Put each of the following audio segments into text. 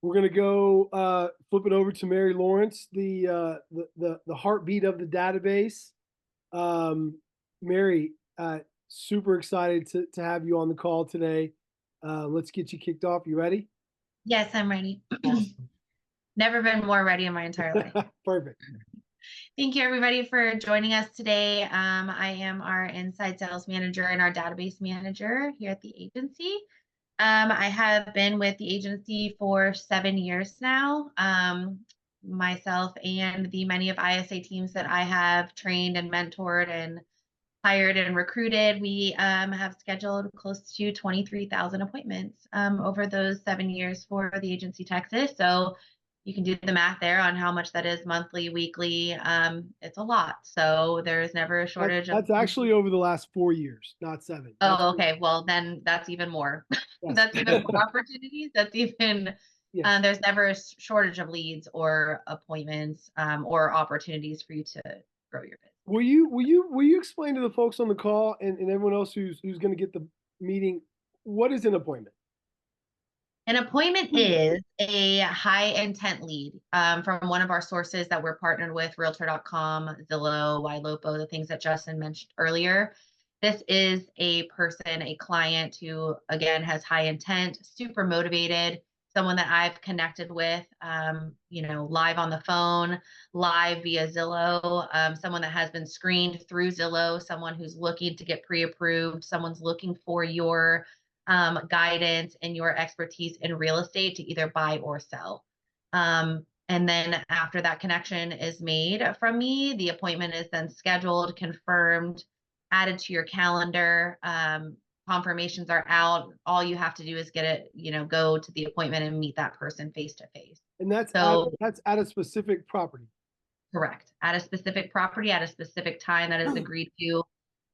We're gonna go flip it over to Mary Lawrence, the heartbeat of the database. Um, Mary, super excited to have you on the call today. Let's get you kicked off. You ready? Yes, I'm ready. Awesome. Never been more ready in my entire life. Perfect. Thank you, everybody, for joining us today. I am our inside sales manager and our database manager here at the agency. I have been with the agency for 7 years now. Myself and the many of ISA teams that I have trained and mentored and hired and recruited, we have scheduled close to 23,000 appointments over those 7 years for the agency Texas. So you can do the math there on how much that is monthly, weekly. It's a lot. So there's never a That, shortage of. that's actually over the last 4 years, not seven. That's Oh, okay. Well, then that's even more. yes. That's even more opportunities. That's even, Yes. there's never a shortage of leads or appointments or opportunities for you to grow your business. Will you explain to the folks on the call and everyone else who's going to get the meeting what is an appointment? An appointment is a high intent lead from one of our sources that we're partnered with, Realtor.com, Zillow, YLOPO, the things that Justin mentioned earlier. This is a person, a client who, again, has high intent, super motivated, someone that I've connected with, live on the phone, live via Zillow, someone that has been screened through Zillow, someone who's looking to get pre-approved, someone's looking for your guidance and your expertise in real estate to either buy or sell. And then after that connection is made from me, the appointment is then scheduled, confirmed, added to your calendar. Confirmations are out. All you have to do is get it, go to the appointment and meet that person face to face. And So that's at a specific property. correct. At a specific property, at a specific time that is agreed to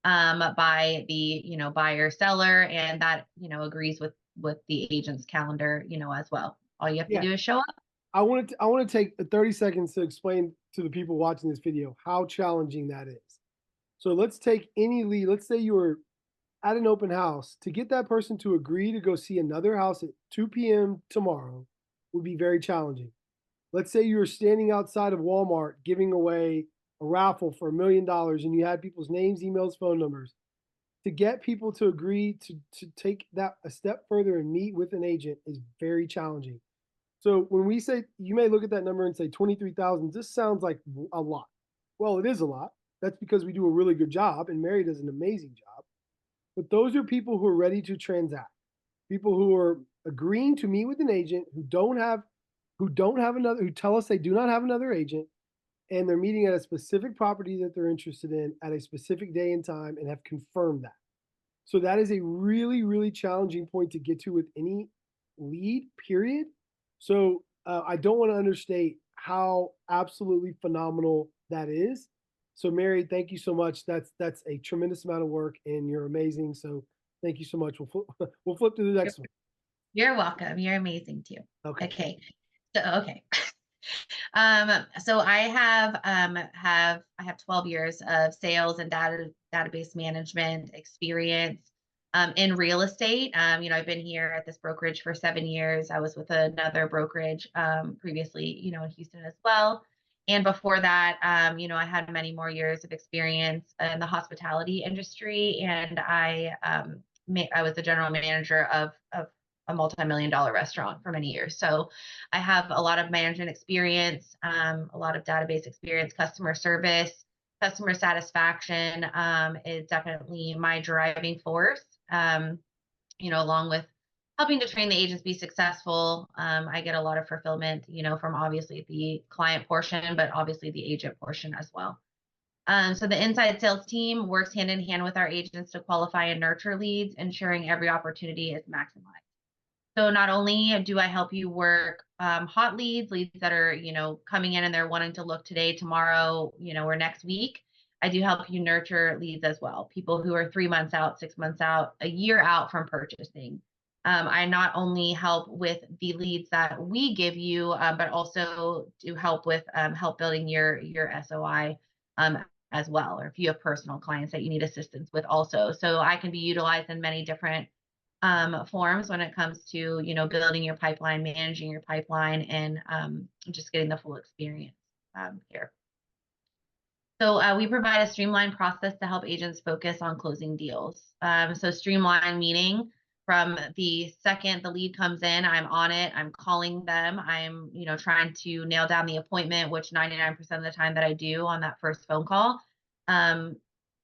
by the buyer seller, and that agrees with the agent's calendar as well. All you have to Yeah. do is show up. I want to take 30 seconds to explain to the people watching this video how challenging that is. So let's take any lead. Let's say you were at an open house. To get that person to agree to go see another house at 2 p.m. tomorrow would be very challenging. Let's say you were standing outside of Walmart giving away a raffle for $1 million and you had people's names, emails, phone numbers. To get people to agree to take that a step further and meet with an agent is very challenging. So when we say, you may look at that number and say 23,000, this sounds like a lot. Well, it is a lot. That's because we do a really good job and Mary does an amazing job. But those are people who are ready to transact, people who are agreeing to meet with an agent who don't have another, who tell us they do not have another agent, and they're meeting at a specific property that they're interested in at a specific day and time and have confirmed that. So that is a really, really challenging point to get to with any lead, period. So I don't want to understate how absolutely phenomenal that is. So Mary, thank you so much. That's a tremendous amount of work, and you're amazing. So thank you so much. We'll flip to the You're, next one. you're welcome. You're amazing too. Okay. Okay. So okay. So I have 12 years of sales and database management experience in real estate. I've been here at this brokerage for 7 years. I was with another brokerage previously, in Houston as well. And before that, I had many more years of experience in the hospitality industry, and I was the general manager of a multi-million-dollar restaurant for many years. So I have a lot of management experience, a lot of database experience, customer service, customer satisfaction is definitely my driving force. Along with helping to train the agents be successful, I get a lot of fulfillment, from obviously the client portion, but obviously the agent portion as well. So the inside sales team works hand in hand with our agents to qualify and nurture leads, ensuring every opportunity is maximized. So not only do I help you work hot leads that are, coming in and they're wanting to look today, tomorrow, or next week, I do help you nurture leads as well. People who are 3 months out, 6 months out, a year out from purchasing. I not only help with the leads that we give you, but also do help with help building your SOI as well, or if you have personal clients that you need assistance with also. So I can be utilized in many different forms when it comes to, building your pipeline, managing your pipeline, and just getting the full experience here. So we provide a streamlined process to help agents focus on closing deals. So streamline meaning from the second the lead comes in, I'm on it. I'm calling them. I'm, trying to nail down the appointment, which 99% of the time that I do on that first phone call. Um,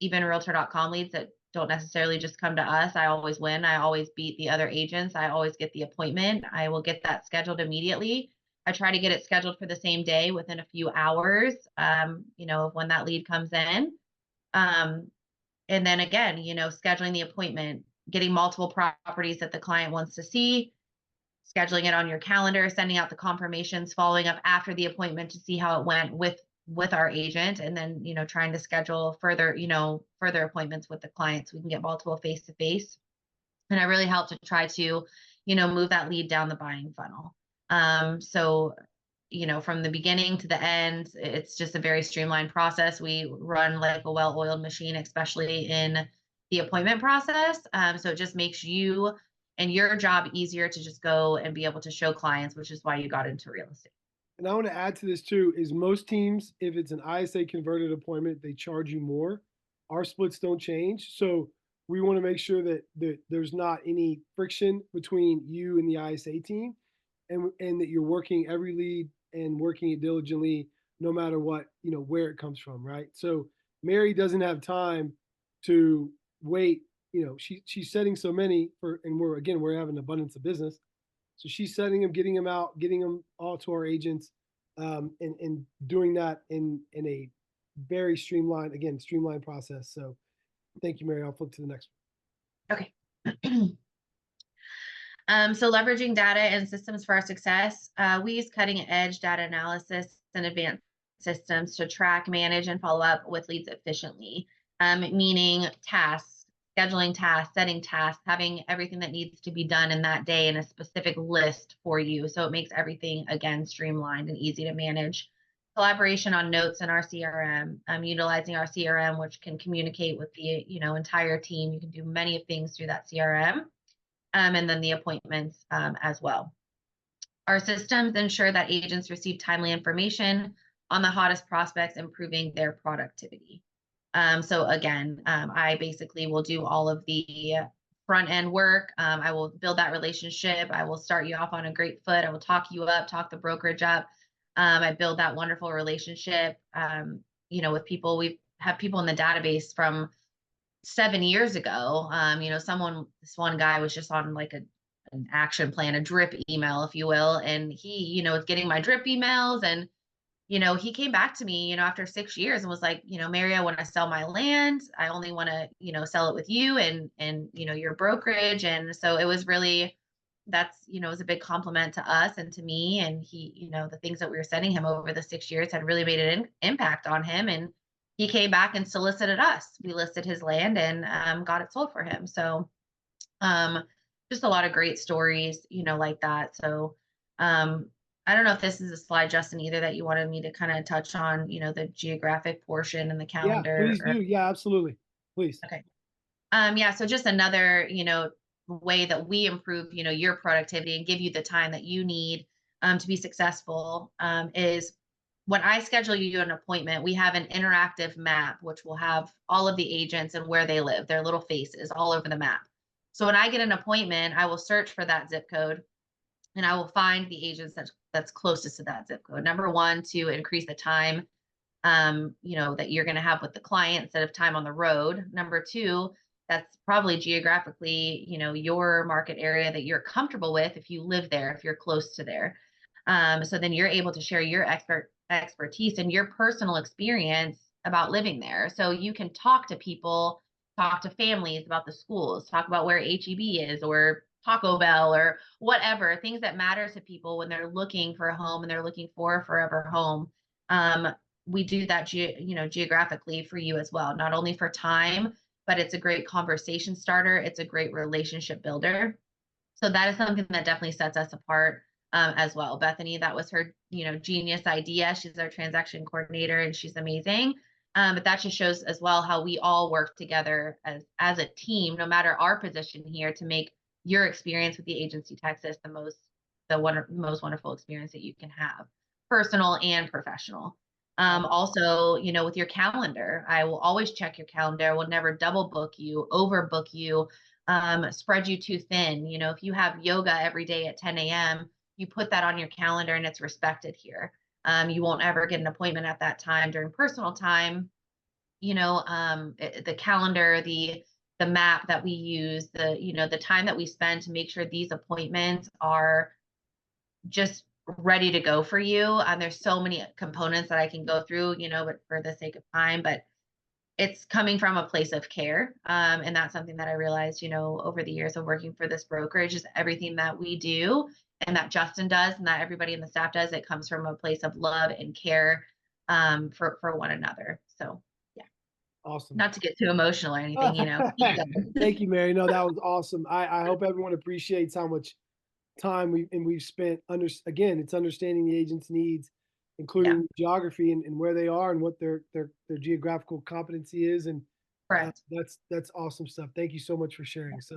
Even Realtor.com leads that don't necessarily just come to us, I always win. I always beat the other agents. I always get the appointment. I will get that scheduled immediately. I try to get it scheduled for the same day within a few hours, of when that lead comes in. Um, and then again, scheduling the appointment, getting multiple properties that the client wants to see, scheduling it on your calendar, sending out the confirmations, following up after the appointment to see how it went with our agent, and then trying to schedule further appointments with the clients. We can get multiple face to face, and I really help to try to move that lead down the buying funnel. So from the beginning to the end, it's just a very streamlined process. We run like a well-oiled machine, especially in the appointment process. So it just makes you and your job easier to just go and be able to show clients, which is why you got into real estate. And I want to add to this too, is most teams, if it's an ISA converted appointment, they charge you more. Our splits don't change. So we want to make sure that there's not any friction between you and the ISA team, and that you're working every lead and working it diligently, no matter what, where it comes from, right? So Mary doesn't have time to wait. She's setting so many and we're having an abundance of business. So she's setting them, getting them out, getting them all to our agents, and doing that in a very streamlined process. So thank you, Mary. I'll flip to the next one. Okay. So leveraging data and systems for our success, we use cutting edge data analysis and advanced systems to track, manage, and follow up with leads efficiently, meaning tasks, scheduling tasks, setting tasks, having everything that needs to be done in that day in a specific list for you. So it makes everything, again, streamlined and easy to manage. Collaboration on notes in our CRM, utilizing our CRM, which can communicate with the entire team. You can do many things through that CRM. And then the appointments as well. Our systems ensure that agents receive timely information on the hottest prospects, improving their productivity. So again, I basically will do all of the front end work. I will build that relationship. I will start you off on a great foot. I will talk you up, talk the brokerage up. I build that wonderful relationship, with people. We have people in the database from 7 years ago. This one guy was just on like an action plan, a drip email, if you will. And he, was getting my drip emails, and, he came back to me, after 6 years and was like, Mary, I want to sell my land. I only want to, sell it with you and, your brokerage. And so it was really, it was a big compliment to us and to me. And he, the things that we were sending him over the 6 years had really made an impact on him. And he came back and solicited us. We listed his land and got it sold for him. So just a lot of great stories, like that. So I don't know if this is a slide, Justin, either that you wanted me to kind of touch on, the geographic portion and the Yeah, calendar. please do. Yeah, absolutely. Please. Okay. Yeah. So just another, way that we improve, your productivity and give you the time that you need to be successful is when I schedule you an appointment, we have an interactive map, which will have all of the agents and where they live, their little faces all over the map. So when I get an appointment, I will search for that zip code and I will find the agents that's closest to that zip code. Number one, to increase the time, that you're going to have with the client instead of time on the road. Number two, that's probably geographically, your market area that you're comfortable with if you live there, if you're close to there. So then you're able to share your expertise and your personal experience about living there. So you can talk to people, talk to families about the schools, talk about where HEB is or Taco Bell or whatever, things that matter to people when they're looking for a home and they're looking for a forever home. We do that, geographically for you as well, not only for time, but it's a great conversation starter. It's a great relationship builder. So that is something that definitely sets us apart as well. Bethany, that was her, genius idea. She's our transaction coordinator and she's amazing. But that just shows as well how we all work together as a team, no matter our position here, to make your experience with the agency text is the most wonderful experience that you can have, personal and professional. Also, you know, with your calendar, I will always check your calendar. I will never double book you, overbook you, spread you too thin. You know, if you have yoga every day at 10 a.m., you put that on your calendar and it's respected here. You won't ever get an appointment at that time during personal time. You know, the calendar, the map that we use, the time that we spend to make sure these appointments are just ready to go for you. There's so many components that I can go through, you know, but for the sake of time, but it's coming from a place of care. And that's something that I realized, you know, over the years of working for this brokerage is everything that we do and that Justin does and that everybody in the staff does, it comes from a place of love and care for one another. So yeah, Awesome. not to get too emotional or anything, you know. Thank you, Mary. No, that was awesome. I hope everyone appreciates how much time we've spent again, it's understanding the agent's needs, Yeah, including geography and where they are and what their geographical competency is. And correct. that's awesome stuff. Thank you so much for sharing. So